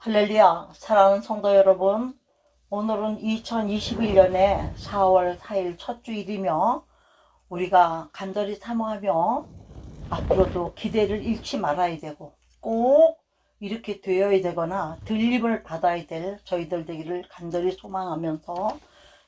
할렐루야, 사랑하는 성도 여러분, 오늘은 2021년의 4월 4일 첫 주일이며 우리가 간절히 사모하며 앞으로도 기대를 잃지 말아야 되고 꼭 이렇게 되어야 되거나 들림을 받아야 될 저희들 되기를 간절히 소망하면서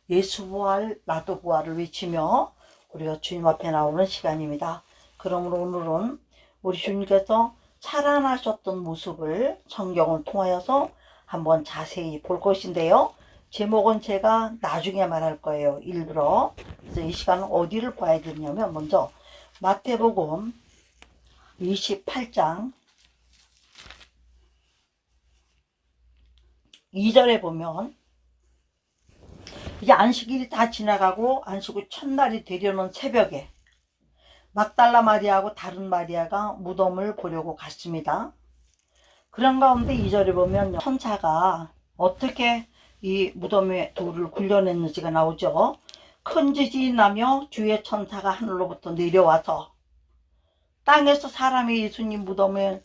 예수 부활 나도 부활을 외치며 우리가 주님 앞에 나오는 시간입니다. 그러므로 오늘은 우리 주님께서 살아나셨던 모습을 성경을 통하여서 한번 자세히 볼 것인데요. 제목은 제가 나중에 말할 거예요. 일부러. 그래서 이 시간은 어디를 봐야 되냐면 먼저 마태복음 28장 2절에 보면 이제 안식일이 다 지나가고 안식 후 첫날이 되려는 새벽에 막달라 마리아하고 다른 마리아가 무덤을 보려고 갔습니다. 그런 가운데 2절에 보면 천사가 어떻게 이 무덤에 돌을 굴려냈는지가 나오죠. 큰 지진이 나며 주의 천사가 하늘로부터 내려와서 땅에서 사람이 예수님 무덤에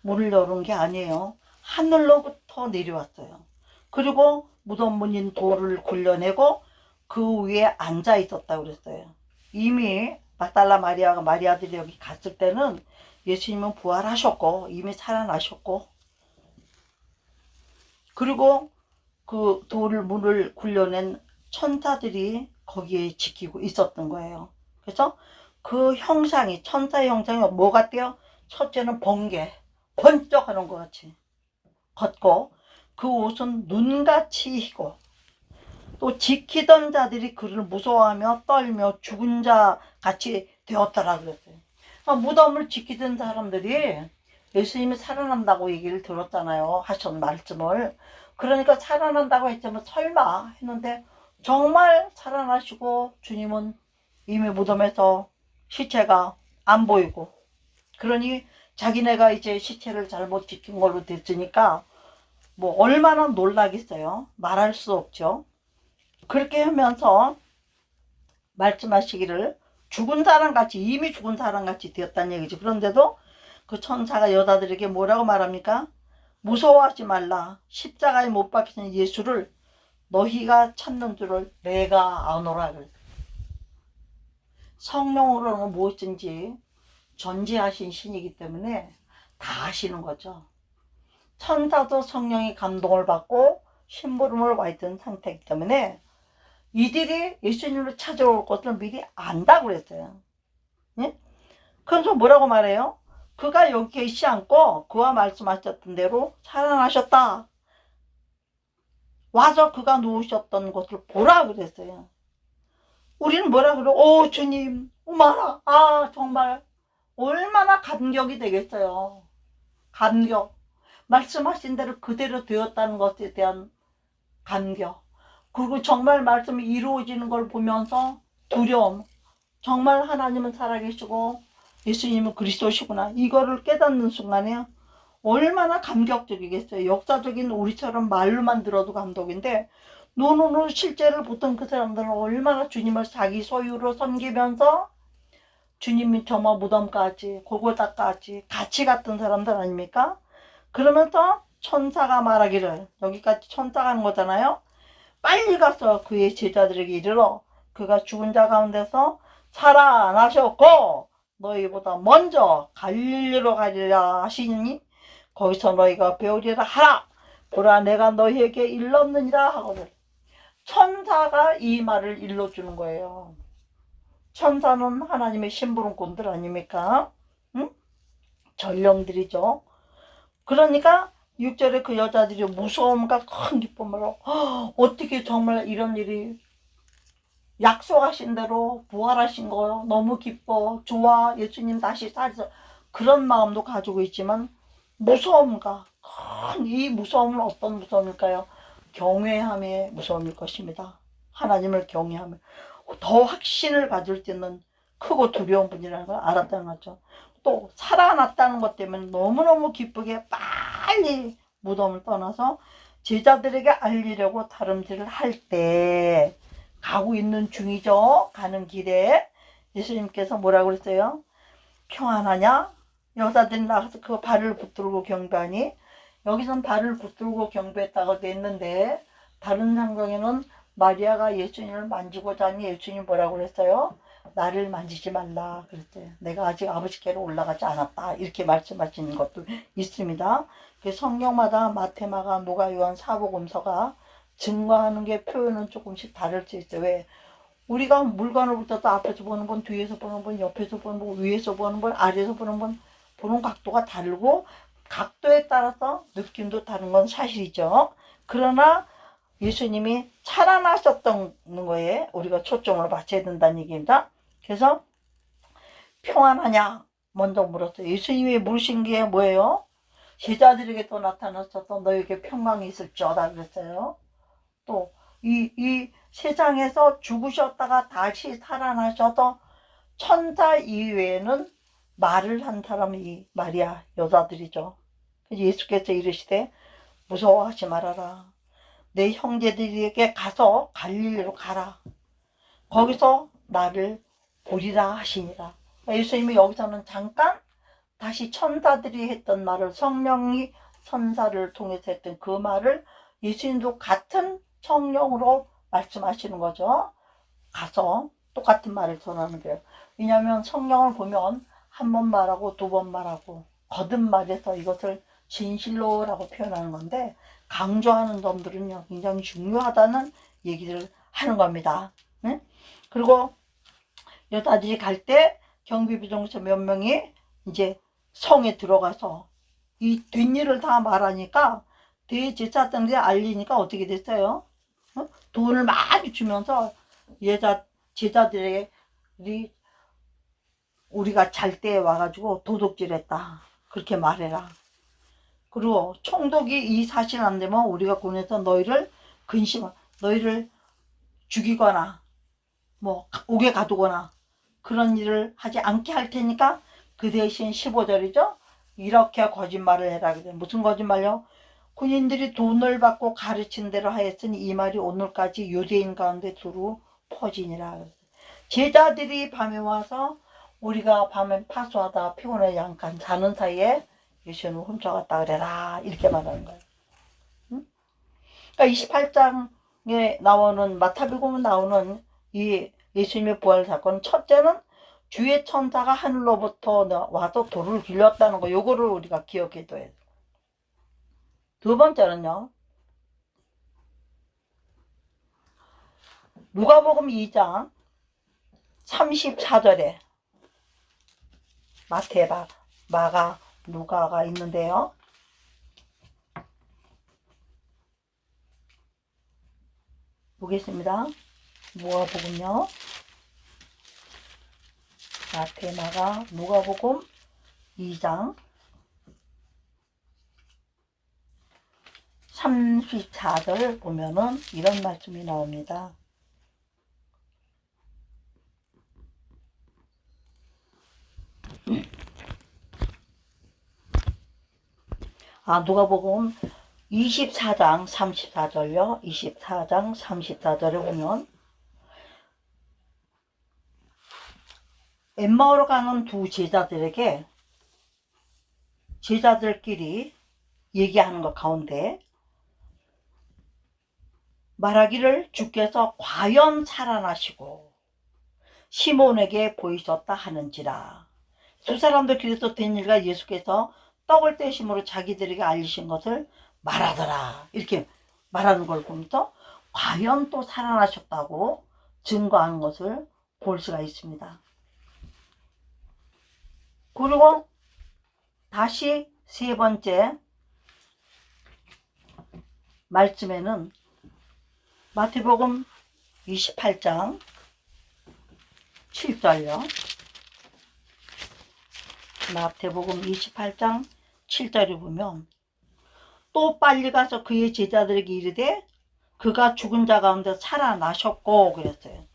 문을 열은 게 아니에요. 하늘로부터 내려왔어요. 그리고 무덤 문인 돌을 굴려내고 그 위에 앉아 있었다고 그랬어요. 이미 막달라 마리아가 마리아들이 여기 갔을 때는 예수님은 부활하셨고 이미 살아나셨고, 그리고 그 돌을 문을 굴려낸 천사들이 거기에 지키고 있었던 거예요. 그래서 그 형상이, 천사의 형상이 뭐 같대요? 첫째는 번개, 번쩍하는 것 같이 걷고, 그 옷은 눈같이 희고, 또 지키던 자들이 그를 무서워하며 떨며 죽은 자 같이 되었더라 그랬어요. 그러니까 무덤을 지키던 사람들이 예수님이 살아난다고 얘기를 들었잖아요. 하신 말씀을. 그러니까 살아난다고 했지만 설마 했는데 정말 살아나시고 주님은 이미 무덤에서 시체가 안 보이고, 그러니 자기네가 이제 시체를 잘못 지킨 걸로 됐으니까 뭐 얼마나 놀라겠어요. 말할 수 없죠. 그렇게 하면서 말씀하시기를 죽은 사람같이, 이미 죽은 사람같이 되었다는 얘기죠. 그런데도 그 천사가 여자들에게 뭐라고 말합니까? 무서워하지 말라. 십자가에 못 박히신 예수를 너희가 찾는 줄을 내가 아노라. 성령으로는 무엇인지 전지하신 신이기 때문에 다 아시는 거죠. 천사도 성령이 감동을 받고 심부름을 와 있던 상태이기 때문에 이들이 예수님을 찾아올 것을 미리 안다고 그랬어요. 예? 그래서 뭐라고 말해요? 그가 여기 계시지 않고 그와 말씀하셨던 대로 살아나셨다. 와서 그가 누우셨던 것을 보라 그랬어요. 우리는 뭐라 그래? 오 주님, 어머나, 아 정말 얼마나 감격이 되겠어요. 감격. 말씀하신 대로 그대로 되었다는 것에 대한 감격. 그리고 정말 말씀이 이루어지는 걸 보면서 두려움. 정말 하나님은 살아계시고 예수님은 그리스도시구나. 이거를 깨닫는 순간에 얼마나 감격적이겠어요. 역사적인 우리처럼 말로만 들어도 감동인데 눈으로 실제를 보던 그 사람들은 얼마나 주님을 자기 소유로 섬기면서 주님이 정말 무덤까지 골고다까지 같이 갔던 사람들 아닙니까? 그러면서 천사가 말하기를, 여기까지 천사가 하는 거잖아요. 빨리 가서 그의 제자들에게 이르러 그가 죽은 자 가운데서 살아나셨고 너희보다 먼저 갈릴리로 가리라 하시니 거기서 너희가 배우리라 하라. 보라 내가 너희에게 일렀느니라 하거든. 천사가 이 말을 일러주는 거예요. 천사는 하나님의 심부름꾼들 아닙니까? 응? 전령들이죠. 그러니까 6절에 그 여자들이 무서움과 큰 기쁨으로 어떻게 정말 이런 일이 약속하신 대로 부활하신 거 너무 기뻐, 좋아, 예수님 다시 살아서, 그런 마음도 가지고 있지만 무서움과 큰 이 무서움은 어떤 무서움일까요? 경외함의 무서움일 것입니다. 하나님을 경외하며 더 확신을 가질 수 있는 크고 두려운 분이라는 걸 알았다는 거죠. 또 살아났다는 것 때문에 너무너무 기쁘게 빨리 무덤을 떠나서 제자들에게 알리려고 다름질을 할 때 가고 있는 중이죠. 가는 길에 예수님께서 뭐라고 그랬어요? 평안하냐? 여자들이 나가서 그 발을 붙들고 경배하니 여기선 발을 붙들고 경배했다고 돼 있는데 다른 성경에는 마리아가 예수님을 만지고자 하니 예수님이 뭐라고 그랬어요? 나를 만지지 말라 그랬어요. 내가 아직 아버지께로 올라가지 않았다 이렇게 말씀하시는 것도 있습니다. 성경마다 마태, 마가, 누가, 요한, 사복음서가 증거하는 게 표현은 조금씩 다를 수 있어요. 왜? 우리가 물건을 붙여서 앞에서 보는 분, 뒤에서 보는 분, 옆에서 보는 분, 위에서 보는 분, 아래에서 보는 분, 보는 각도가 다르고 각도에 따라서 느낌도 다른 건 사실이죠. 그러나 예수님이 살아나셨던 거에 우리가 초점을 맞춰야 된다는 얘기입니다. 그래서 평안하냐 먼저 물었어요. 예수님이 물으신 게 뭐예요? 제자들에게 또 나타나셔서 너에게 평강이 있을지어다 그랬어요. 또 이 세상에서 죽으셨다가 다시 살아나셔서 천사 이외에는 말을 한 사람이 마리아 여자들이죠. 예수께서 이르시되 무서워하지 말아라. 내 형제들에게 가서 갈릴리로 가라. 거기서 나를 보리라 하시니라. 예수님이 여기서는 잠깐 다시 천사들이 했던 말을 성령이 천사를 통해서 했던 그 말을 예수님도 같은 성령으로 말씀하시는 거죠. 가서 똑같은 말을 전하는 거예요. 왜냐하면 성경을 보면 한 번 말하고 두 번 말하고 거듭말해서 이것을 진실로라고 표현하는 건데 강조하는 점들은요 굉장히 중요하다는 얘기를 하는 겁니다. 네? 그리고 여자들이 갈 때 경비부 중에서 몇 명이 이제 성에 들어가서 이 뒷일을 다 말하니까 대제사장들이 알리니까 어떻게 됐어요? 돈을 많이 주면서 제자들이 우리가 잘 때 와가지고 도둑질했다 그렇게 말해라. 그리고 총독이 이 사실 안 되면 우리가 군에서 너희를 너희를 죽이거나 뭐 옥에 가두거나 그런 일을 하지 않게 할 테니까 그 대신 15절이죠. 이렇게 거짓말을 해라. 무슨 거짓말요? 군인들이 돈을 받고 가르친 대로 하였으니 이 말이 오늘까지 유대인 가운데 두루 퍼지니라. 제자들이 밤에 와서 우리가 밤에 파수하다 피곤해 잠깐 자는 사이에 예수님을 훔쳐갔다 그래라 이렇게 말하는 거예요. 응? 그러니까 28장에 나오는 마태복음에 나오는 이 예수님의 부활 사건 첫째는 주의 천사가 하늘로부터 와서 돌을 길렀다는 거 요거를 우리가 기억해둬야 돼요. 두 번째는요. 누가복음 2장 34절에 마태, 마가, 누가가 있는데요. 보겠습니다. 누가복음요. 마태, 마가, 누가복음 2장 34절 보면은 이런 말씀이 나옵니다. 누가복음 24장 34절요. 24장 34절에 보면 엠마오로 가는 두 제자들에게 제자들끼리 얘기하는 것 가운데 말하기를 주께서 과연 살아나시고 시몬에게 보이셨다 하는지라. 두 사람도 그래서 된 일과 예수께서 떡을 떼심으로 자기들에게 알리신 것을 말하더라. 이렇게 말하는 걸 보면서 과연 또 살아나셨다고 증거하는 것을 볼 수가 있습니다. 그리고 다시 세 번째 말씀에는 마태복음 28장 7절요. 마태복음 28장 7절에 보면 또 빨리 가서 그의 제자들에게 이르되 그가 죽은 자 가운데 살아나셨고 그랬어요.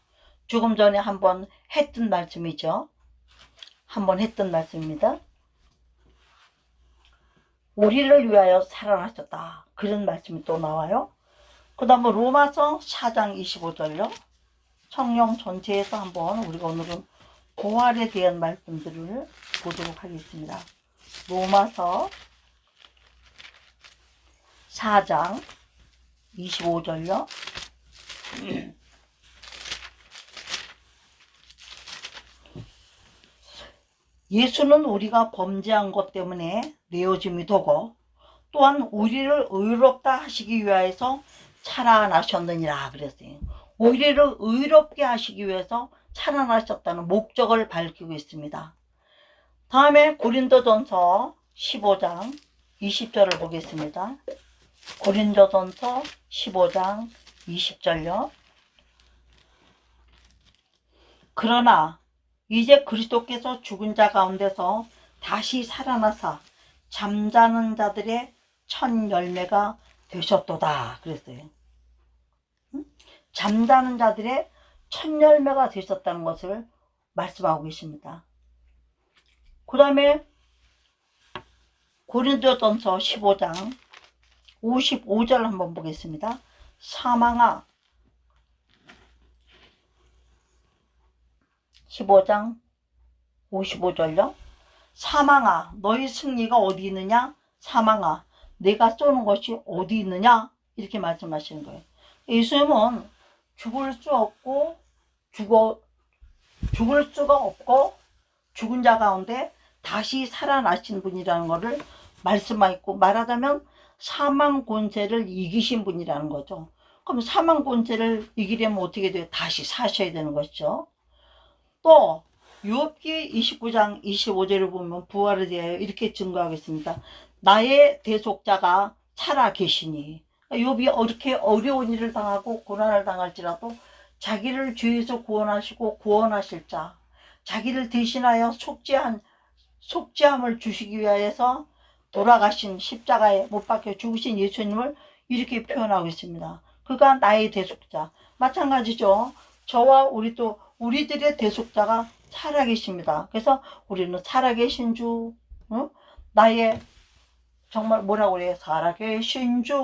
조금 전에 한번 했던 말씀이죠. 한번 했던 말씀입니다. 우리를 위하여 살아나셨다. 그런 말씀이 또 나와요. 그 다음에 로마서 4장 25절요. 성령 전체에서 한번 우리가 오늘은 부활에 대한 말씀들을 보도록 하겠습니다. 로마서 4장 25절요. 예수는 우리가 범죄한 것 때문에 내어짐이 되고 또한 우리를 의롭다 하시기 위하여서 살아나셨느니라 그랬어요. 우리를 의롭게 하시기 위해서 살아나셨다는 목적을 밝히고 있습니다. 다음에 고린도전서 15장 20절을 보겠습니다. 고린도전서 15장 20절요. 그러나 이제 그리스도께서 죽은 자 가운데서 다시 살아나사 잠자는 자들의 첫 열매가 되셨도다 그랬어요. 잠자는 자들의 첫 열매가 되셨다는 것을 말씀하고 계십니다. 그 다음에 고린도전서 15장 55절 한번 보겠습니다. 사망아 15장 55절요. 사망아 너희 승리가 어디 있느냐? 사망아 내가 쏘는 것이 어디 있느냐? 이렇게 말씀하시는 거예요. 예수님은 죽을 수 없고 죽을 수가 없고 죽은 자 가운데 다시 살아나신 분이라는 것을 말씀하고, 말하자면 사망 권세를 이기신 분이라는 거죠. 그럼 사망 권세를 이기려면 어떻게 돼요? 다시 사셔야 되는 것이죠. 또 욥기 29장 25절을 보면 부활에 대하여 이렇게 증거하겠습니다. 나의 대속자가 살아 계시니. 욥이 이렇게 어려운 일을 당하고 고난을 당할지라도 자기를 죄에서 구원하시고 구원하실 자, 자기를 대신하여 속죄함을 주시기 위하여서 돌아가신 십자가에 못 박혀 죽으신 예수님을 이렇게 표현하고 있습니다. 그가 나의 대속자. 마찬가지죠. 저와 우리들의 대속자가 살아계십니다. 그래서 우리는 살아계신 주, 나의 정말 뭐라고 그래요? 살아계신 주,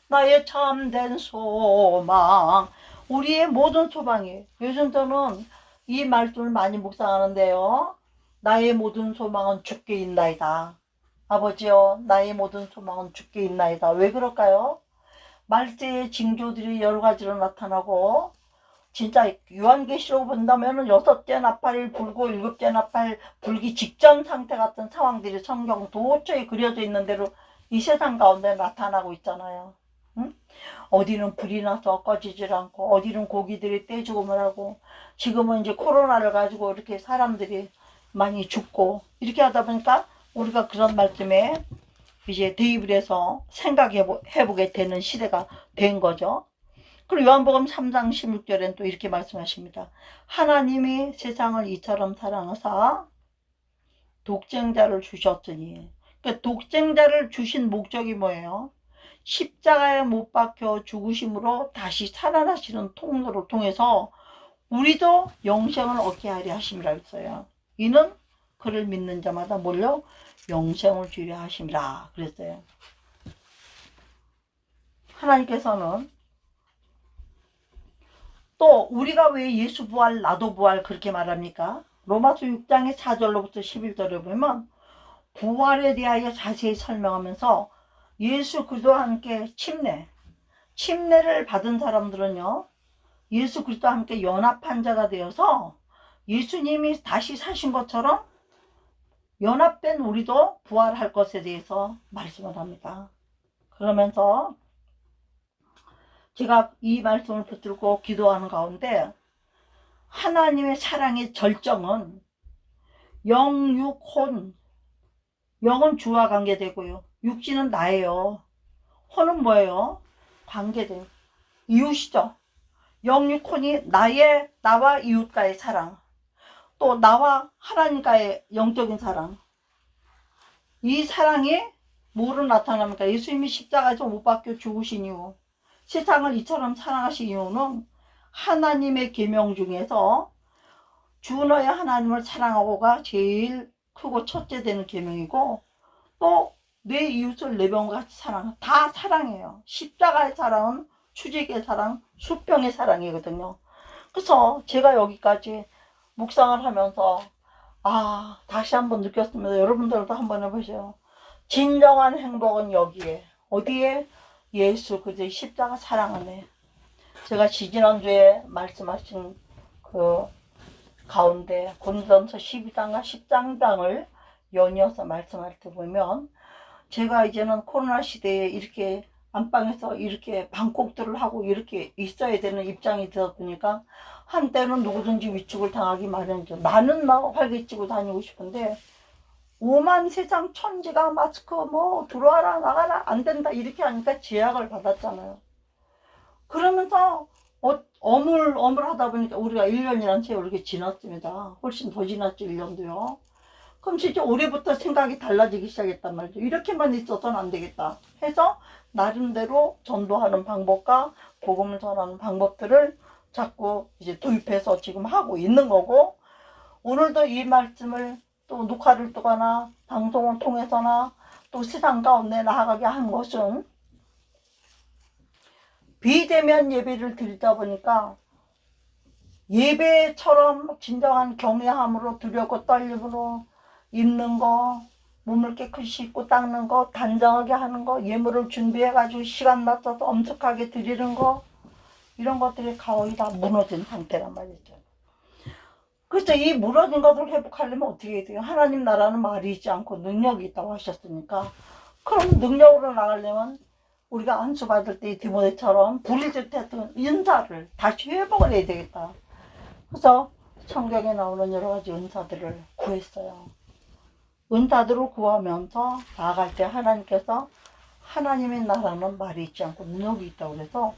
나의 참된 소망. 우리의 모든 소망이에요. 요즘 저는 이 말씀을 많이 묵상하는데요. 나의 모든 소망은 주께 있나이다. 아버지요, 나의 모든 소망은 주께 있나이다. 왜 그럴까요? 말세의 징조들이 여러 가지로 나타나고, 진짜 요한계시록 본다면은 6째 나팔이 불고 7째 나팔 불기 직전 상태 같은 상황들이 성경 도처에 그려져 있는 대로 이 세상 가운데 나타나고 있잖아요. 응? 어디는 불이 나서 꺼지질 않고, 어디는 고기들이 떼죽음을 하고, 지금은 이제 코로나를 가지고 이렇게 사람들이 많이 죽고, 이렇게 하다 보니까 우리가 그런 말씀에 이제 대입을 해서 생각해보게 되는 시대가 된 거죠. 그리고 요한복음 3장 16절엔 또 이렇게 말씀하십니다. 하나님이 세상을 이처럼 사랑하사 독생자를 주셨으니. 그러니까 독생자를 주신 목적이 뭐예요? 십자가에 못 박혀 죽으심으로 다시 살아나시는 통로를 통해서 우리도 영생을 얻게 하려 하심이라 했어요. 이는 그를 믿는 자마다 뭘요? 영생을 주려 하심이라 그랬어요. 하나님께서는 또 우리가 왜 예수 부활 나도 부활 그렇게 말합니까? 로마서 6장의 4절로부터 11절을 보면 부활에 대하여 자세히 설명하면서 예수 그리스도와 함께 침례를 받은 사람들은요, 예수 그리스도와 함께 연합한 자가 되어서 예수님이 다시 사신 것처럼 연합된 우리도 부활할 것에 대해서 말씀을 합니다. 그러면서 제가 이 말씀을 붙들고 기도하는 가운데 하나님의 사랑의 절정은 영육혼, 영은 주와 관계되고요, 육신은 나예요. 혼은 뭐예요? 관계돼요. 이웃이죠. 영육혼이 나와 이웃과의 사랑, 또 나와 하나님과의 영적인 사랑. 이 사랑이 뭐로 나타납니까? 예수님이 십자가에서 못 박혀 죽으신 이유, 세상을 이처럼 사랑하신 이유는 하나님의 계명 중에서 주 너의 하나님을 사랑하고가 제일 크고 첫째 되는 계명이고, 또 내 이웃을 내 병과 같이 사랑하, 다 사랑해요. 십자가의 사랑은 수직의 사랑, 수평의 사랑이거든요. 그래서 제가 여기까지 묵상을 하면서 다시 한번 느꼈습니다. 여러분들도 한번 해보세요. 진정한 행복은 여기에 어디에? 예수 그리스도의 십자가 사랑 안에. 제가 지지난주에 말씀하신 그 가운데 고린도전서 12장과 10장을 연이어서 말씀할 때 보면, 제가 이제는 코로나 시대에 이렇게 안방에서 이렇게 방콕들을 하고 이렇게 있어야 되는 입장이 되다 보니까, 한때는 누구든지 위축을 당하기 마련이죠. 나는 막 활기치고 다니고 싶은데 오만 세상 천지가 마스크 뭐 들어와라 나가라 안 된다 이렇게 하니까 제약을 받았잖아요. 그러면서 어물어물하다 보니까 우리가 1년이라는 세월이 이렇게 지났습니다. 훨씬 더 지났죠, 1년도요. 그럼 진짜 올해부터 생각이 달라지기 시작했단 말이죠. 이렇게만 있어서는 안 되겠다 해서 나름대로 전도하는 방법과 복음을 전하는 방법들을 자꾸 이제 도입해서 지금 하고 있는 거고, 오늘도 이 말씀을 또 녹화를 뜨거나 방송을 통해서나 또 세상 가운데 나아가게 한 것은, 비대면 예배를 드리다 보니까 예배처럼 진정한 경외함으로 두렵고 떨림으로 입는 거, 몸을 깨끗이 씻고 닦는 거, 단정하게 하는 거, 예물을 준비해가지고 시간 맞춰서 엄숙하게 드리는 거, 이런 것들이 거의 다 무너진 상태란 말이죠. 그렇죠. 이 무너진 것을 회복하려면 어떻게 해야 돼요? 하나님 나라는 말이 있지 않고 능력이 있다고 하셨으니까, 그럼 능력으로 나가려면 우리가 안수 받을 때 디모데처럼 불일 듯했던 은사를 다시 회복을 해야 되겠다. 그래서 성경에 나오는 여러 가지 은사들을 구했어요. 은사들을 구하면서 나아갈 때 하나님께서 하나님의 나라는 말이 있지 않고 능력이 있다고 그래서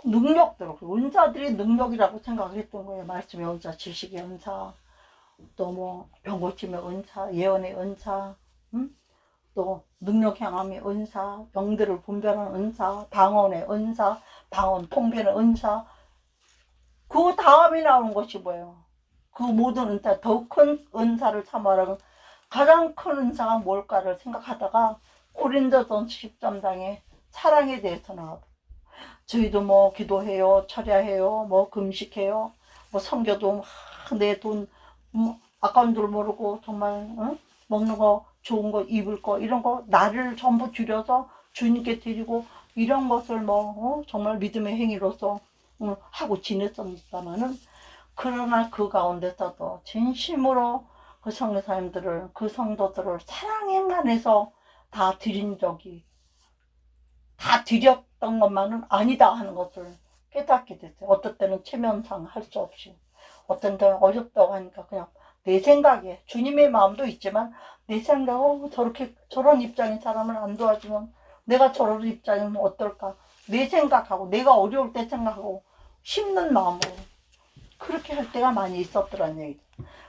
능력대로, 은사들이 능력이라고 생각을 했던 거예요. 말씀의 은사, 지식의 은사, 또 뭐 병고침의 은사, 예언의 은사, 또 능력 향함의 은사, 병들을 분별하는 은사, 방언의 은사, 방언 통변의 은사. 그 다음에 나오는 것이 뭐예요? 그 모든 은사, 더 큰 은사를 삼아라는 가장 큰 은사가 뭘까를 생각하다가 고린도전서 13장에 사랑에 대해서 나와요. 저희도 뭐 기도해요, 철야해요, 뭐 금식해요, 뭐 성교도 내 돈 아까운 줄 모르고 정말 먹는 거 좋은 거 입을 거 이런 거 나를 전부 줄여서 주님께 드리고 이런 것을 뭐 정말 믿음의 행위로서 하고 지냈었다마는, 그러나 그 가운데서도 진심으로 그 성도사님들을, 그 성도들을 사랑에만 해서 다 드린 적이, 다 드렸던 것만은 아니다 하는 것을 깨닫게 됐어요. 어떤 때는 체면상 할 수 없이, 어떤 때는 어렵다고 하니까 그냥 내 생각에, 주님의 마음도 있지만 내 생각에 저렇게 저런 입장인 사람을 안 도와주면 내가 저런 입장이면 어떨까, 내 생각하고 내가 어려울 때 생각하고 힘든 마음으로 그렇게 할 때가 많이 있었더란 얘기죠.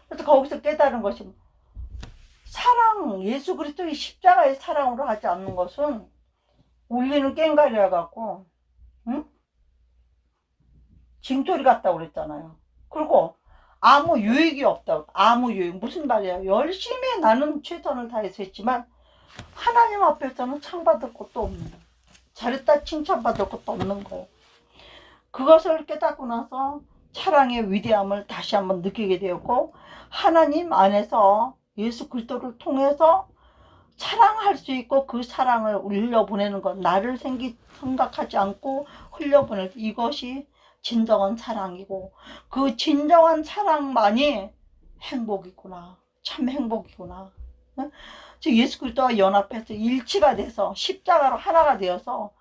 그래서 거기서 깨달은 것이, 사랑, 예수 그리스도의 십자가의 사랑으로 하지 않는 것은 울리는 꽹과리라 갖고 징토리 같다고 그랬잖아요. 그리고 아무 유익이 없다고. 아무 유익, 무슨 말이야. 열심히 나는 최선을 다해서 했지만 하나님 앞에서는 상받을 것도 없는 거예요. 잘했다 칭찬받을 것도 없는 거예요. 그것을 깨닫고 나서 사랑의 위대함을 다시 한번 느끼게 되었고, 하나님 안에서 예수 그리스도를 통해서 사랑할 수 있고 그 사랑을 흘려보내는 것, 나를 생각하지 않고 흘려보낼, 이것이 진정한 사랑이고, 그 진정한 사랑만이 행복이구나, 참 행복이구나. 즉 예수 그리스도와 연합해서 일치가 돼서 십자가로 하나가 되어서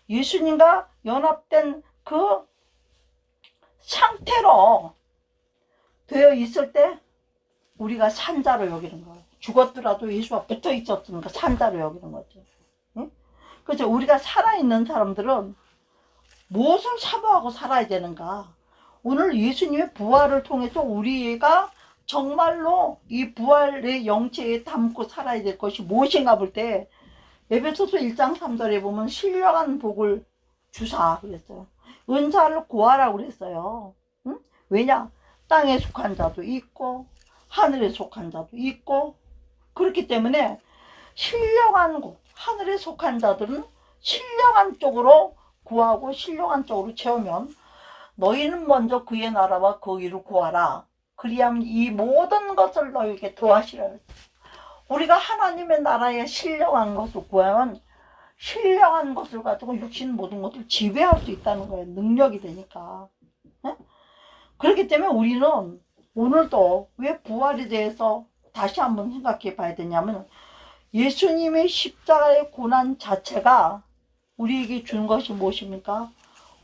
예수님과 연합된 그 상태로 되어 있을 때 우리가 산자로 여기는 거예요. 죽었더라도 예수와 붙어 있었으니까 산자로 여기는 거죠. 응? 그렇죠. 우리가 살아있는 사람들은 무엇을 사모하고 살아야 되는가? 오늘 예수님의 부활을 통해서 우리가 정말로 이 부활의 영체에 담고 살아야 될 것이 무엇인가 볼 때, 에베소서 1장 3절에 보면 신령한 복을 주사 그랬어요. 은사를 구하라고 그랬어요. 응? 왜냐? 땅에 속한 자도 있고 하늘에 속한 자도 있고, 그렇기 때문에 신령한 곳, 하늘에 속한 자들은 신령한 쪽으로 구하고 신령한 쪽으로 채우면, 너희는 먼저 그의 나라와 그 의를 구하라. 그리하면 이 모든 것을 너희에게 더하시라. 우리가 하나님의 나라에 신령한 것을 구하면 신령한 것을 가지고 육신 모든 것을 지배할 수 있다는 거예요. 능력이 되니까. 네? 그렇기 때문에 우리는 오늘도 왜 부활에 대해서 다시 한번 생각해 봐야 되냐면, 예수님의 십자가의 고난 자체가 우리에게 준 것이 무엇입니까?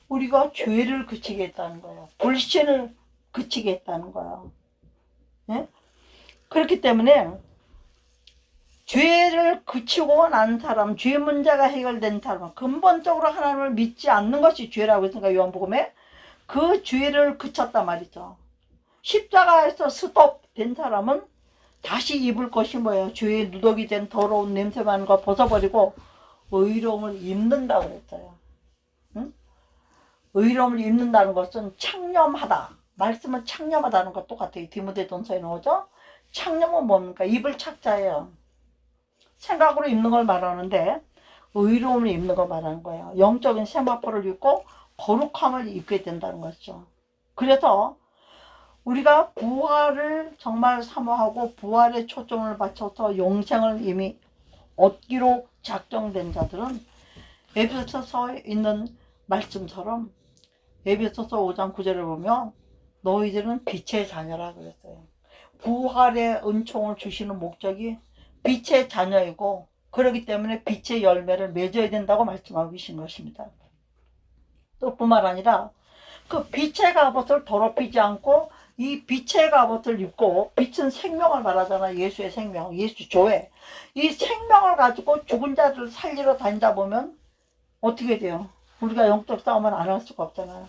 우리가 죄를 그치게 했다는 거예요. 불신을 그치게 했다는 거예요. 네? 그렇기 때문에 죄를 그치고 난 사람, 죄 문제가 해결된 사람, 근본적으로 하나님을 믿지 않는 것이 죄라고 했으니까 요한복음에 그 죄를 그쳤단 말이죠. 십자가에서 스톱 된 사람은 다시 입을 것이 뭐예요? 죄의 누더기 된 더러운 냄새만 거 벗어버리고 의로움을 입는다고 그랬어요. 응? 의로움을 입는다는 것은 창념하다. 말씀은 창념하다는 것 똑같아요. 디모데전서에 나오죠? 창념은 뭡니까? 입을 착자예요. 생각으로 입는 걸 말하는데 의로움을 입는 걸 말하는 거예요. 영적인 세마포를 입고 거룩함을 입게 된다는 것이죠. 그래서 우리가 부활을 정말 사모하고 부활에 초점을 맞춰서 영생을 이미 얻기로 작정된 자들은 에베소서에 있는 말씀처럼 에베소서 5장 9절을 보면 너희들은 빛의 자녀라 그랬어요. 부활의 은총을 주시는 목적이 빛의 자녀이고 그렇기 때문에 빛의 열매를 맺어야 된다고 말씀하고 계신 것입니다. 또 뿐만 아니라 그 빛의 갑옷을 더럽히지 않고 이 빛의 갑옷을 입고, 빛은 생명을 말하잖아. 예수의 생명, 예수 조회. 이 생명을 가지고 죽은 자를 살리러 다니다 보면 어떻게 돼요? 우리가 영적 싸움을 안 할 수가 없잖아요.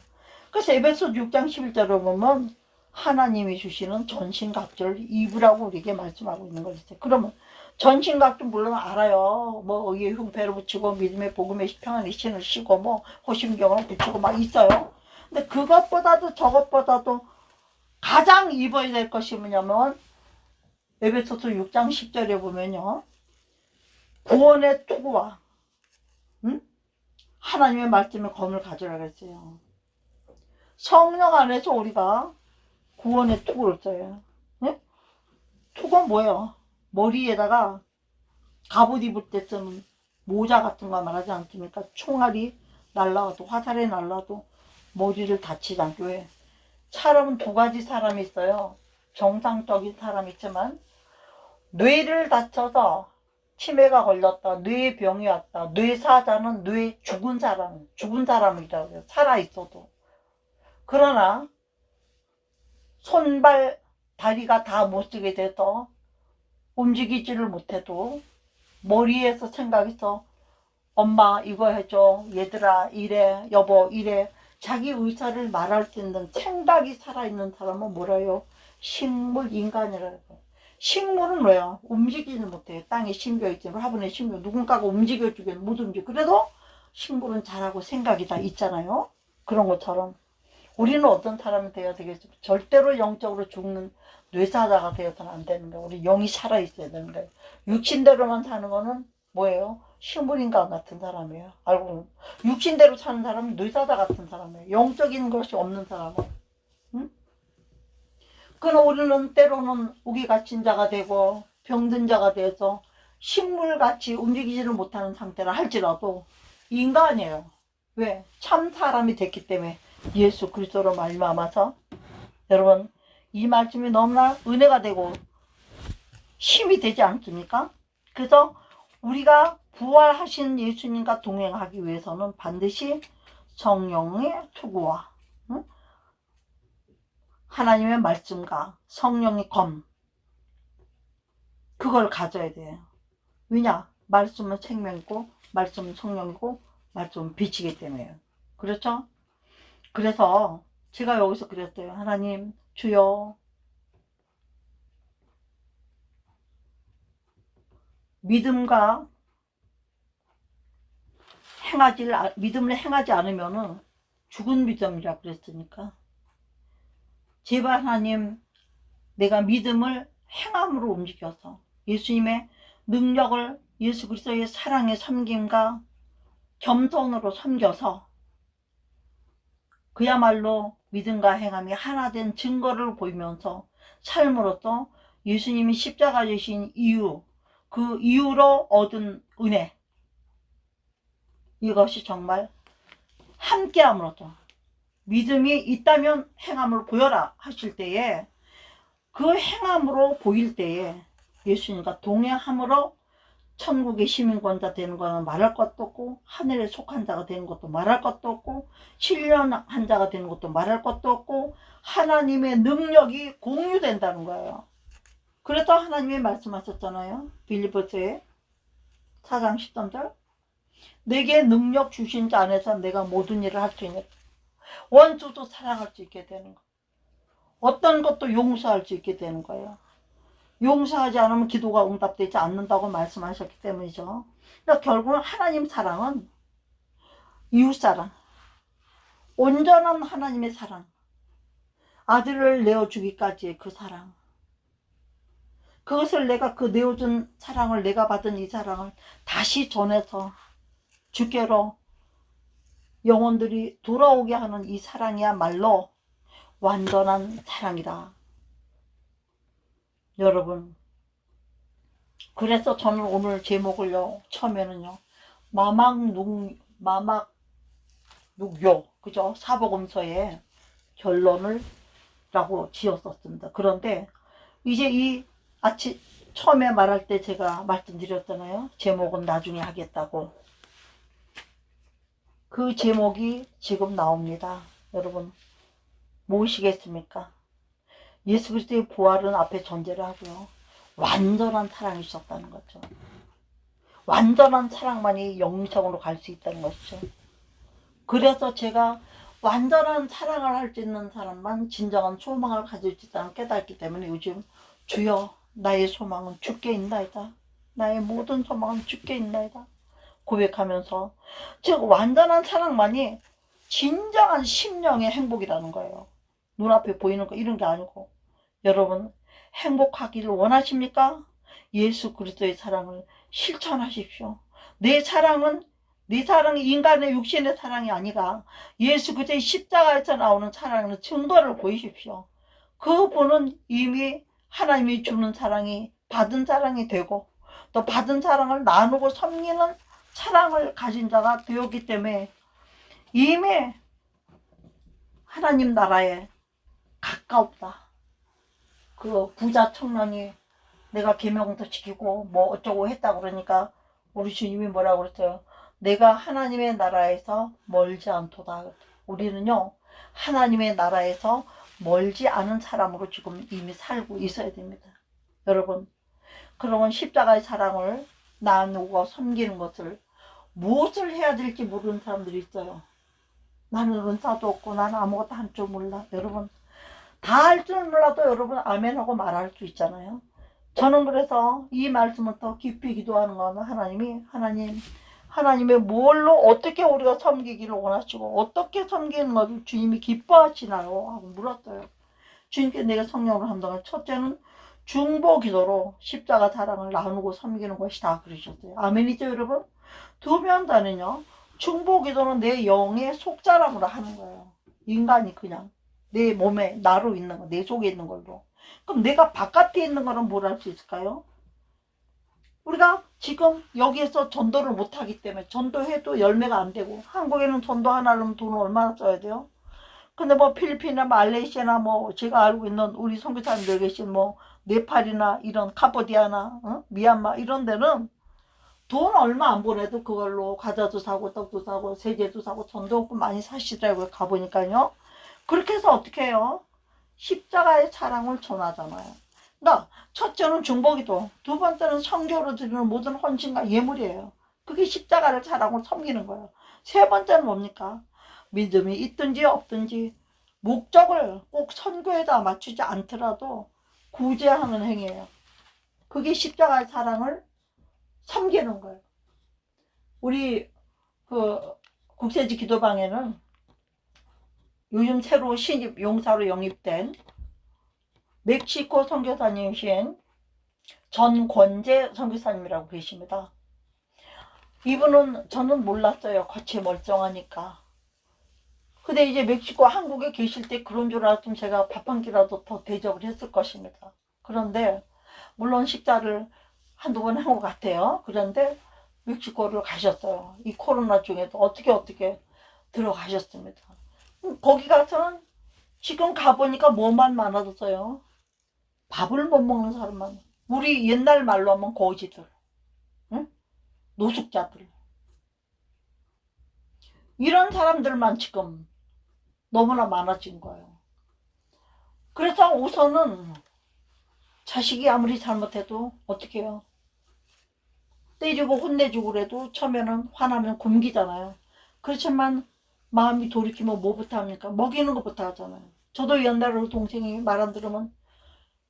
그래서 에베소 6장 11절을 보면 하나님이 주시는 전신갑주를 입으라고 우리에게 말씀하고 있는 것이죠. 그러면 전신갑주 물론 알아요. 뭐 의의 흉패를 붙이고 믿음의 복음의 평안의 신을 씌고 뭐 호심경을 붙이고 막 있어요. 근데 그것보다도 저것보다도 가장 입어야 될 것이 뭐냐면 에베소서 6장 10절에 보면요. 구원의 투구와 하나님의 말씀의 검을 가져라 그랬어요. 성령 안에서 우리가 구원의 투구를 써요. 네? 투구는 뭐예요? 머리에다가 갑옷 입을 때 쓰는 모자 같은 거 말하지 않습니까? 총알이 날라와도 화살이 날라와도 머리를 다치지 않게. 왜? 사람은 두 가지 사람이 있어요. 정상적인 사람이 있지만 뇌를 다쳐서 치매가 걸렸다, 뇌병이 왔다, 뇌사자는 뇌 죽은 사람이라고 해요. 살아있어도. 그러나 손발 다리가 다 못쓰게 돼서 움직이지를 못해도 머리에서 생각해서 엄마 이거 해줘, 얘들아 이래, 여보 이래, 자기 의사를 말할 수 있는 생각이 살아있는 사람은 뭐래요? 식물 인간이라고. 식물은 왜요? 움직이지 못해요. 땅에 심겨있지만 화분에 심겨 누군가가 움직여주기는 못 움직여. 그래도 식물은 잘하고 생각이 다 있잖아요. 그런 것처럼 우리는 어떤 사람이 되어야 되겠죠? 절대로 영적으로 죽는 뇌사자가 되어서는 안 되는 거예요. 우리 영이 살아있어야 되는 거예요. 육신대로만 사는 거는 뭐예요? 식물인간 같은 사람이에요. 알고 보면 육신대로 사는 사람은 뇌사자 같은 사람이에요. 영적인 것이 없는 사람은. 응? 그러나 우리는 때로는 우기 갇힌 자가 되고 병든 자가 되어서 식물같이 움직이지를 못하는 상태라 할지라도 인간이에요. 왜? 참 사람이 됐기 때문에 예수 그리스도로 말미암아서 여러분 이 말씀이 너무나 은혜가 되고 힘이 되지 않습니까? 그래서 우리가 부활하신 예수님과 동행하기 위해서는 반드시 성령의 투구와 하나님의 말씀과 성령의 검 그걸 가져야 돼요. 왜냐? 말씀은 생명이고 말씀은 성령이고 말씀은 빛이기 때문에요. 그렇죠? 그래서 제가 여기서 그랬어요. 하나님 주여 믿음을 행하지 않으면은 죽은 믿음이라 그랬으니까 제발 하나님 내가 믿음을 행함으로 움직여서 예수님의 능력을 예수 그리스도의 사랑의 섬김과 겸손으로 섬겨서 그야말로 믿음과 행함이 하나 된 증거를 보이면서 삶으로서 예수님이 십자가 지신 이유 그 이유로 얻은 은혜 이것이 정말 함께함으로써 믿음이 있다면 행함을 보여라 하실 때에 그 행함으로 보일 때에 예수님과 동행함으로 천국의 시민권자 되는 것은 말할 것도 없고 하늘에 속한 자가 되는 것도 말할 것도 없고 신령한 자가 되는 것도 말할 것도 없고 하나님의 능력이 공유된다는 거예요. 그래서 하나님이 말씀하셨잖아요. 빌립보서에 4장 13절 내게 능력 주신 자 안에서 내가 모든 일을 할 수 있는 원수도 사랑할 수 있게 되는 거 어떤 것도 용서할 수 있게 되는 거예요. 용서하지 않으면 기도가 응답되지 않는다고 말씀하셨기 때문이죠. 그러니까 결국은 하나님 사랑은 이웃사랑, 온전한 하나님의 사랑, 아들을 내어주기까지의 그 사랑, 그것을 내가 그 내어준 사랑을 내가 받은 이 사랑을 다시 전해서 주께로 영혼들이 돌아오게 하는 이 사랑이야말로 완전한 사랑이다. 여러분, 그래서 저는 오늘 제목을요, 처음에는요, 마막눅요, 그죠? 사복음서의 결론을 라고 지었었습니다. 그런데 이제 이 처음에 말할 때 제가 말씀드렸잖아요. 제목은 나중에 하겠다고. 그 제목이 지금 나옵니다. 여러분, 무엇이겠습니까? 예수 그리스도의 부활은 앞에 전제를 하고요. 완전한 사랑이 있었다는 거죠. 완전한 사랑만이 영생으로 갈 수 있다는 것이죠. 그래서 제가 완전한 사랑을 할 수 있는 사람만 진정한 소망을 가질 수 있다는 깨닫기 때문에 요즘 주여 나의 소망은 주께 있나이다. 나의 모든 소망은 주께 있나이다. 고백하면서 즉 완전한 사랑만이 진정한 심령의 행복이라는 거예요. 눈앞에 보이는 거 이런 게 아니고 여러분 행복하기를 원하십니까? 예수 그리스도의 사랑을 실천하십시오. 내 사랑이 인간의 육신의 사랑이 아니라 예수 그리스도의 십자가에서 나오는 사랑의 증거를 보이십시오. 그분은 이미 하나님이 주는 사랑이 받은 사랑이 되고 또 받은 사랑을 나누고 섬기는 사랑을 가진 자가 되었기 때문에 이미 하나님 나라에 가까웠다. 그 부자 청년이 내가 계명도 지키고 뭐 어쩌고 했다 그러니까 우리 주님이 뭐라고 그랬어요? 내가 하나님의 나라에서 멀지 않도다. 우리는요 하나님의 나라에서 멀지 않은 사람으로 지금 이미 살고 있어야 됩니다. 여러분, 그러면 십자가의 사랑을 나누고 섬기는 것을 무엇을 해야 될지 모르는 사람들이 있어요. 나는 은사도 없고 나는 아무것도 할 줄 몰라. 여러분, 다 할 줄 몰라도 여러분 아멘하고 말할 수 있잖아요. 저는 그래서 이 말씀을 더 깊이 기도하는 건 하나님의 뭘로 어떻게 우리가 섬기기를 원하시고 어떻게 섬기는 것을 주님이 기뻐하시나요? 하고 물었어요. 주님께 내가 성령을 한다면 첫째는 중보 기도로 십자가 사랑을 나누고 섬기는 것이다 그러셨어요. 아멘이죠 여러분? 두 번째는요 중보 기도는 내 영의 속사람으로 하는 거예요. 인간이 그냥 내 몸에 나로 있는 거, 내 속에 있는 걸로. 그럼 내가 바깥에 있는 거는 뭘 할 수 있을까요? 우리가 지금 여기에서 전도를 못하기 때문에 전도해도 열매가 안 되고 한국에는 전도 하나 하려면 돈을 얼마나 써야 돼요? 근데 뭐 필리핀이나 말레이시아나 뭐 제가 알고 있는 우리 선교사님들 계신 뭐 네팔이나 이런 캄보디아나 미얀마 이런 데는 돈 얼마 안 보내도 그걸로 과자도 사고 떡도 사고 세제도 사고 전도금 많이 사시더라고요. 가보니까요. 그렇게 해서 어떻게 해요? 십자가의 사랑을 전하잖아요. 그러니까 첫째는 중보기도, 두 번째는 성교로 드리는 모든 헌신과 예물이에요. 그게 십자가를 사랑을 섬기는 거예요. 세 번째는 뭡니까? 믿음이 있든지 없든지 목적을 꼭 선교에다 맞추지 않더라도 구제하는 행위예요. 그게 십자가의 사랑을 섬기는 거예요. 우리 그 국세지 기도방에는 요즘 새로 신입 용사로 영입된 멕시코 선교사님이신 전권재 선교사님이라고 계십니다. 이분은 저는 몰랐어요. 겉이 멀쩡하니까. 근데 이제 멕시코 한국에 계실 때 그런 줄 알았으면 제가 밥 한 끼라도 더 대접을 했을 것입니다. 그런데 물론 식사를 한두 번 한 것 같아요. 그런데 멕시코를 가셨어요. 이 코로나 중에도 어떻게 들어가셨습니다. 거기 가서는 지금 가보니까 뭐만 많아졌어요. 밥을 못 먹는 사람만. 우리 옛날 말로 하면 거지들, 응? 노숙자들. 이런 사람들만 지금 너무나 많아진 거예요. 그래서 우선은 자식이 아무리 잘못해도 어떻게 해요? 때리고 혼내주고 그래도 처음에는 화나면 굶기잖아요. 그렇지만 마음이 돌이키면 뭐부터 합니까? 먹이는 것부터 하잖아요. 저도 옛날에 동생이 말 안 들으면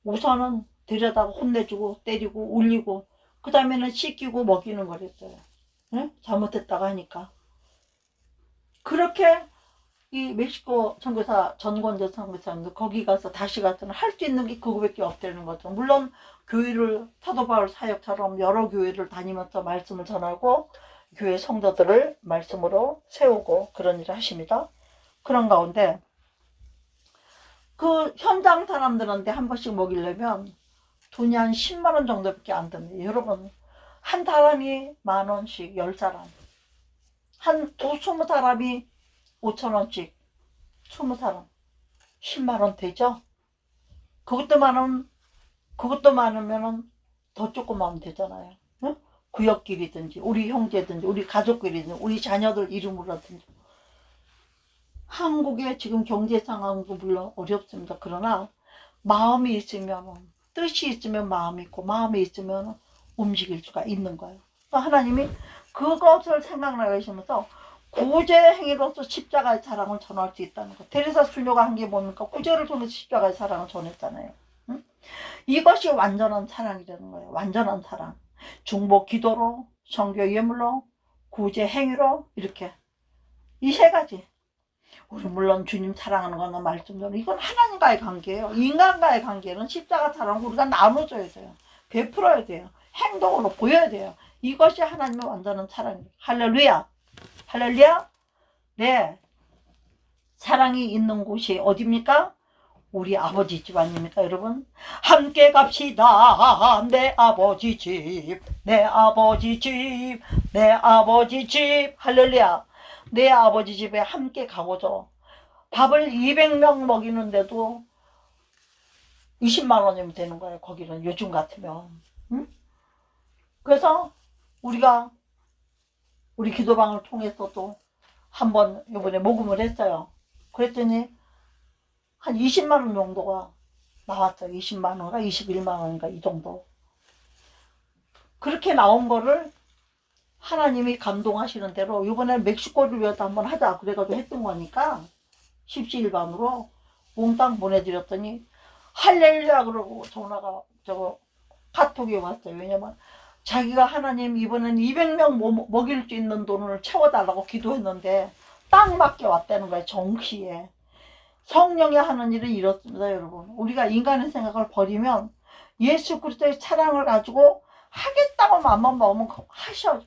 우선은 들여다가 혼내주고 때리고 울리고 그 다음에는 씻기고 먹이는 거랬어요. 응? 잘못했다가 하니까. 그렇게 이 멕시코 선교사 전권재 선교사님도 거기 가서 다시 가서는 할 수 있는 게 그거밖에 없다는 거죠. 물론 교회를 사도 바울 사역처럼 여러 교회를 다니면서 말씀을 전하고 교회 성도들을 말씀으로 세우고 그런 일을 하십니다. 그런 가운데 그 현장 사람들한테 한 번씩 먹이려면 돈이 한 10만 원 정도밖에 안 듭니다. 여러분 한 사람이 10,000원씩 10사람 한 20사람이 5,000원씩 20사람 10만 원 되죠? 그것도 많으면은 더 조금 하면 되잖아요. 응? 구역끼리든지 우리 형제든지 우리 가족끼리든지 우리 자녀들 이름으로든지. 한국의 지금 경제 상황도 물론 어렵습니다. 그러나 마음이 있으면 뜻이 있으면 마음이 있고 마음이 있으면 움직일 수가 있는 거예요. 하나님이 그것을 생각나게 하시면서 구제 행위로서 십자가의 사랑을 전할 수 있다는 거. 테레사 수녀가 한 게 뭡니까? 구제를 통해서 십자가의 사랑을 전했잖아요. 응? 이것이 완전한 사랑이라는 거예요. 완전한 사랑. 중보 기도로, 성교 예물로, 구제 행위로 이렇게 이 세 가지. 우리 물론 주님 사랑하는 거는 말씀대로 이건 하나님과의 관계예요. 인간과의 관계는 십자가 사랑 우리가 나눠줘야 돼요. 베풀어야 돼요. 행동으로 보여야 돼요. 이것이 하나님의 완전한 사랑이에요. 할렐루야. 할렐루야. 네. 사랑이 있는 곳이 어디입니까? 우리 아버지 집 아닙니까 여러분? 함께 갑시다. 내 아버지 집, 내 아버지 집, 내 아버지 집. 할렐루야. 내 아버지 집에 함께 가보죠. 밥을 200명 먹이는데도 20만 원이면 되는 거예요. 거기는 요즘 같으면. 응? 그래서 우리가 우리 기도방을 통해서도 한번 이번에 모금을 했어요. 그랬더니 한 20만 원 정도가 나왔어요. 20만 원인가 21만 원인가 이 정도. 그렇게 나온 거를 하나님이 감동하시는 대로 이번에 멕시코를 위해서 한번 하자 그래가지고 했던 거니까 십시일반으로 몽땅 보내드렸더니 할렐루야 그러고 전화가 카톡이 왔어요. 왜냐면 자기가 하나님 이번엔 200명 먹일 수 있는 돈을 채워달라고 기도했는데 딱 맞게 왔다는 거예요. 정시에. 성령이 하는 일은 이렇습니다. 여러분 우리가 인간의 생각을 버리면 예수 그리스도의 사랑을 가지고 하겠다고 마음만 먹으면 하셔.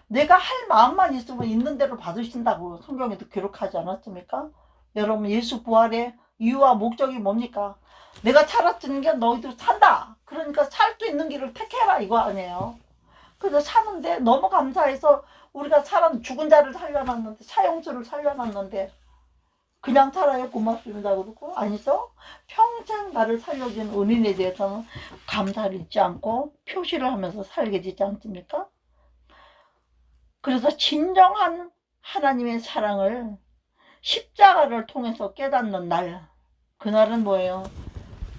내가 할 마음만 있으면 있는 대로 받으신다고 성경에도 기록하지 않았습니까? 여러분 예수 부활의 이유와 목적이 뭡니까? 내가 살았던 게 너희들 산다. 그러니까 살 수 있는 길을 택해라 이거 아니에요. 그래서 사는데 너무 감사해서 우리가 죽은 자를 살려놨는데 사형수를 살려놨는데 그냥 살아요 고맙습니다 그러고 아니죠? 평생 나를 살려준 은인에 대해서는 감사를 잊지 않고 표시를 하면서 살게 되지 않습니까? 그래서 진정한 하나님의 사랑을 십자가를 통해서 깨닫는 날 그날은 뭐예요?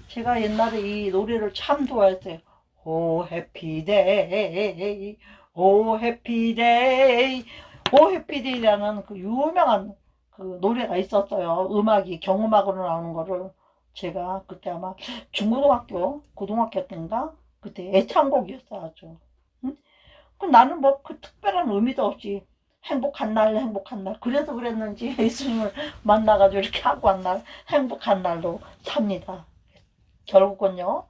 제가 옛날에 이 노래를 참 좋아했어요. 오 해피데이 오 해피데이 오 해피데이라는 그 유명한 그 노래가 있었어요. 음악이 경음악으로 나오는 거를 제가 그때 아마 중고등학교 고등학교 때인가 그때 애창곡이었어 아주. 응? 나는 뭐 그 특별한 의미도 없이 행복한 날 행복한 날 그래서 그랬는지 예수님을 만나가지고 이렇게 하고 한 날 행복한 날로 삽니다. 결국은요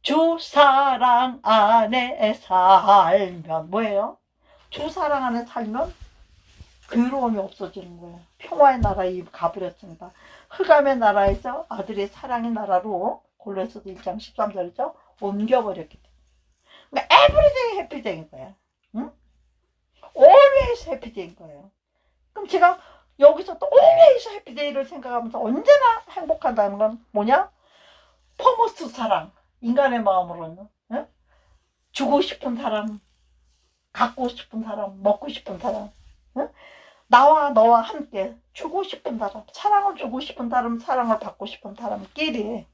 주 사랑 안에 살면 뭐예요? 주 사랑 안에 살면 괴로움이 없어지는 거예요. 평화의 나라에 가버렸습니다. 흑암의 나라에서 아들의 사랑의 나라로 골로새서 1장 13절이죠. 옮겨버렸기 때문에 그러니까 에브리데이 해피데이인 거야. 응? always 해피데이인 거예요. 그럼 제가 여기서 또 always 해피데이를 생각하면서 언제나 행복하다는 건 뭐냐? 포머스 사랑, 인간의 마음으로는 주고 싶은 사람, 갖고 싶은 사람, 먹고 싶은 사람, 나와 너와 함께 주고 싶은 사람, 사랑을 주고 싶은 사람, 사랑을 받고 싶은 사람끼리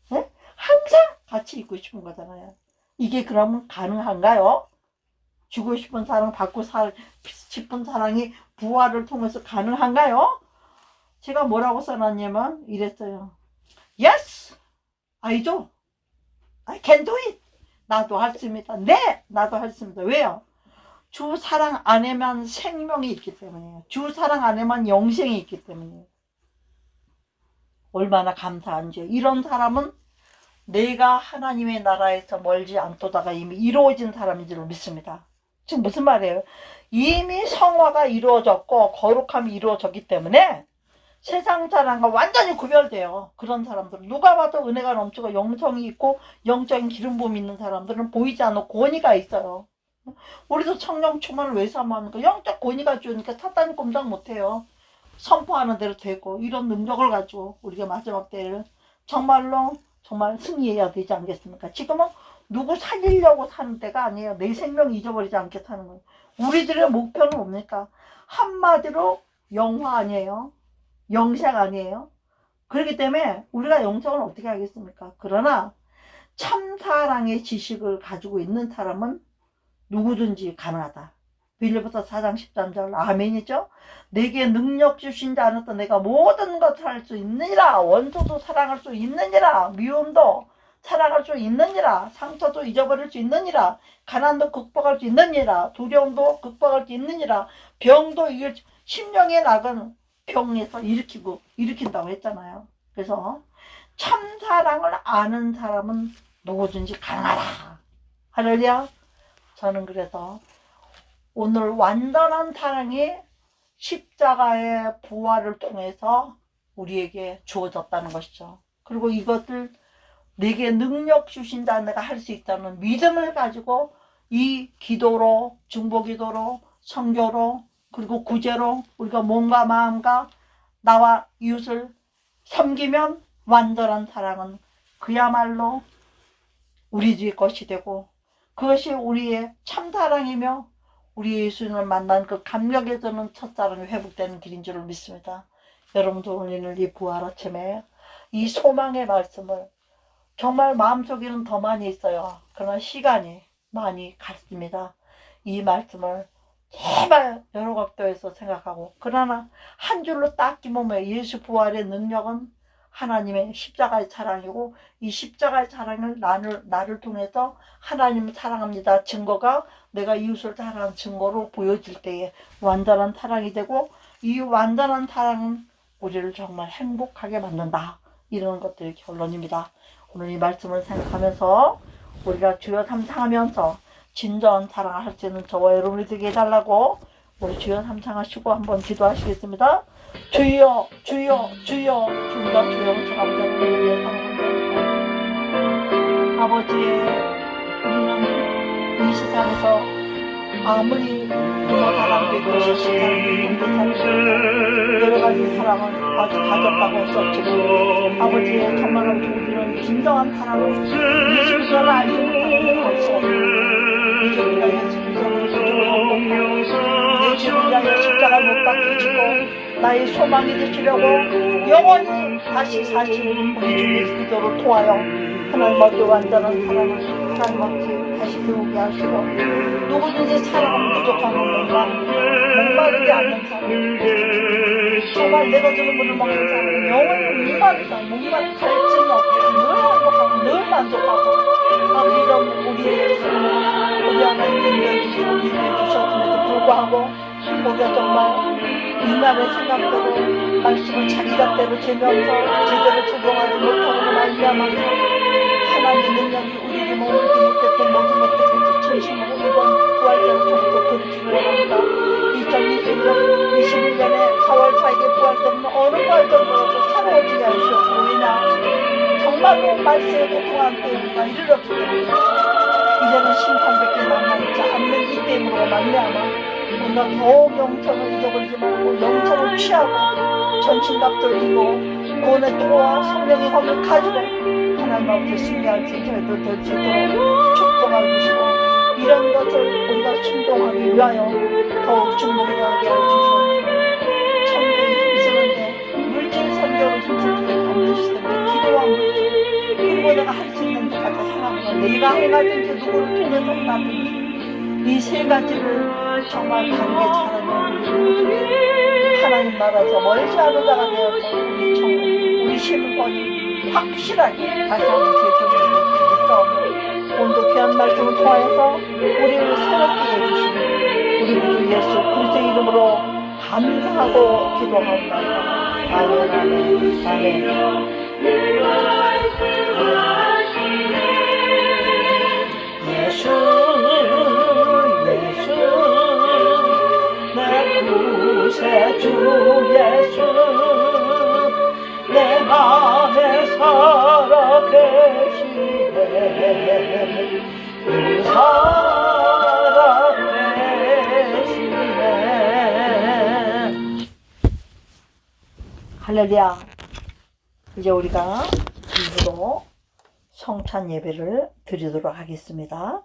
항상 같이 있고 싶은 거잖아요. 이게 그러면 가능한가요? 주고 싶은 사랑, 받고 싶은 사랑이 부활을 통해서 가능한가요? 제가 뭐라고 써놨냐면 이랬어요. Yes, I do. I can do it. 나도 할 수 있습니다. 네, 나도 할 수 있습니다. 왜요? 주 사랑 안에만 생명이 있기 때문이에요. 주 사랑 안에만 영생이 있기 때문이에요. 얼마나 감사한지. 이런 사람은 내가 하나님의 나라에서 멀지 않도다가 이미 이루어진 사람인 줄 믿습니다. 지금 무슨 말이에요? 이미 성화가 이루어졌고 거룩함이 이루어졌기 때문에 세상 사람과 완전히 구별돼요. 그런 사람들은 누가 봐도 은혜가 넘치고 영성이 있고 영적인 기름 부음이 있는 사람들은 보이지 않는 권위가 있어요. 우리도 성령 충만을 왜 사모합니까? 영적 권위가 주니까 사탄이 꼼짝 못해요. 선포하는 대로 되고 이런 능력을 가지고 우리가 마지막 때를 정말로 정말 승리해야 되지 않겠습니까? 지금은 누구 살리려고 사는 때가 아니에요. 내 생명 잊어버리지 않게 사는 거예요. 우리들의 목표는 뭡니까? 한마디로 영화 아니에요. 영생 아니에요. 그렇기 때문에 우리가 영생을 어떻게 하겠습니까? 그러나 참사랑의 지식을 가지고 있는 사람은 누구든지 가능하다. 빌립보서 4장 13절 아멘이죠. 내게 능력 주신 자 안에서 내가 모든 것을 할 수 있느니라. 원수도 사랑할 수 있느니라. 미움도 사랑할 수 있느니라. 상처도 잊어버릴 수 있느니라. 가난도 극복할 수 있느니라. 두려움도 극복할 수 있느니라. 병도 이길 심령의 낙은 병에서 일으킨다고 했잖아요. 그래서 참사랑을 아는 사람은 누구든지 가능하다. 할렐루야. 저는 그래서 오늘 완전한 사랑이 십자가의 부활을 통해서 우리에게 주어졌다는 것이죠. 그리고 이것을 내게 능력 주신 자 내가 할 수 있다는 믿음을 가지고 이 기도로, 중보기도로, 선교로, 그리고 구제로 우리가 몸과 마음과 나와 이웃을 섬기면 완전한 사랑은 그야말로 우리 집 것이 되고 그것이 우리의 참사랑이며 우리 예수님을 만난 그 감격에서는 첫사랑이 회복되는 길인 줄을 믿습니다. 여러분도 오늘 이 부활 아침에 이 소망의 말씀을 정말 마음속에는 더 많이 있어요. 그러나 시간이 많이 갔습니다. 이 말씀을 제발 여러 각도에서 생각하고 그러나 한 줄로 딱 끼면 예수 부활의 능력은 하나님의 십자가의 사랑이고 이 십자가의 사랑을 나를 통해서 하나님을 사랑합니다 증거가 내가 이웃을 사랑하는 증거로 보여질 때에 완전한 사랑이 되고 이 완전한 사랑은 우리를 정말 행복하게 만든다. 이런 것들이 결론입니다. 오늘 이 말씀을 생각하면서 우리가 주여 삼창하면서 진정한 사랑을 할 수 있는 저와 여러분이 되게 해달라고 우리 주여 삼창하시고 한번 기도하시겠습니다. 주여 주여 주여 주님과 주여 아버지를 위해 사랑합니다. 아버지의 우리는 이 세상에서 아무리 부모 사랑도 있고 자식 사랑도 있고 사랑도 여러 가지 사랑을 아주 가졌다고 했었지만 아버지의 정말 우리는 진정한 사랑을 예수 그리스도를 알지 못하고 알 수 없는 이제 우리가 예수 그리스도를 기도하고 내 죄를 위하여 십자가를 못 박히시고 나의 소망이 되시려고 영원히 다시 사시는 우리 주 예수 그리스도를 통하여 하나님 앞에 완전한 사랑을 하나님 앞에 다시 배우게 하시고 누구든지 사랑은 부족한 목마르지 않는 사람 정말 내가 주는 물을 먹는 사람은 영원히 목마르지 갈증이 없고 늘 행복하고 늘 만족하고 아버지 이런 우리의 삶을 우리 하나님 인도해주시고 인도해주셨음에도 불구하고 우리가 정말 인간의 생각대로 말씀을 자기 잣대로 재면서 제대로 적용하지 못하고 말미암아서 하나님의 능력이 우리에게 머물지 못했던 모든 것들을 진심으로 이번 부활절을 통해서 돌이키기 원합니다. 2021년에 4월 4일의 부활절은 어느 부활절보다도 새로워지게 하시옵고 왜냐 정말로 말세에 고통한 때에 우리가 이르렀기 때문에 이제는 심판밖에 남아있지 않는 이 때문으로 말미암아 우리가 더욱 영성을 잊어버리지 말고 영성을 취하고 전신갑 돌리고 구원의 도와 성령의 검을 가지고 하나님 아버지 승리할 수 저희들 될 수 있도록 축복하여 주시고 이런 것을 우리가 순종하기 위하여 더욱 중복하게 하여 주시옵소서. 천국이 힘쓰는데 물질 선교를 힘쓸 때 반드시든지 기도와 물질 그리고 내가 할 수 있는 데까지 행하는 것 내가 행하든지 누구를 통해서 행하든지 이 세 가지를 정말 바르게 잘하면 우리 모두들 하나님 나라에서 멀지 않은 자가 되어서 우리 천국 우리 시민권이 확실하게 다시 한번 제정되게 믿사오며 오늘도 귀한 말씀을 통하여서 우리를 새롭게 해주시는 우리 구주 예수 그리스도의 이름으로 감사하고 기도하옵나이다. 아멘 아멘 아멘. 예수 예수 내 구세주 예수 내 맘에 살아 계시네 살아 계시네. 할렐루야. 이제 우리가 입으로 성찬 예배를 드리도록 하겠습니다.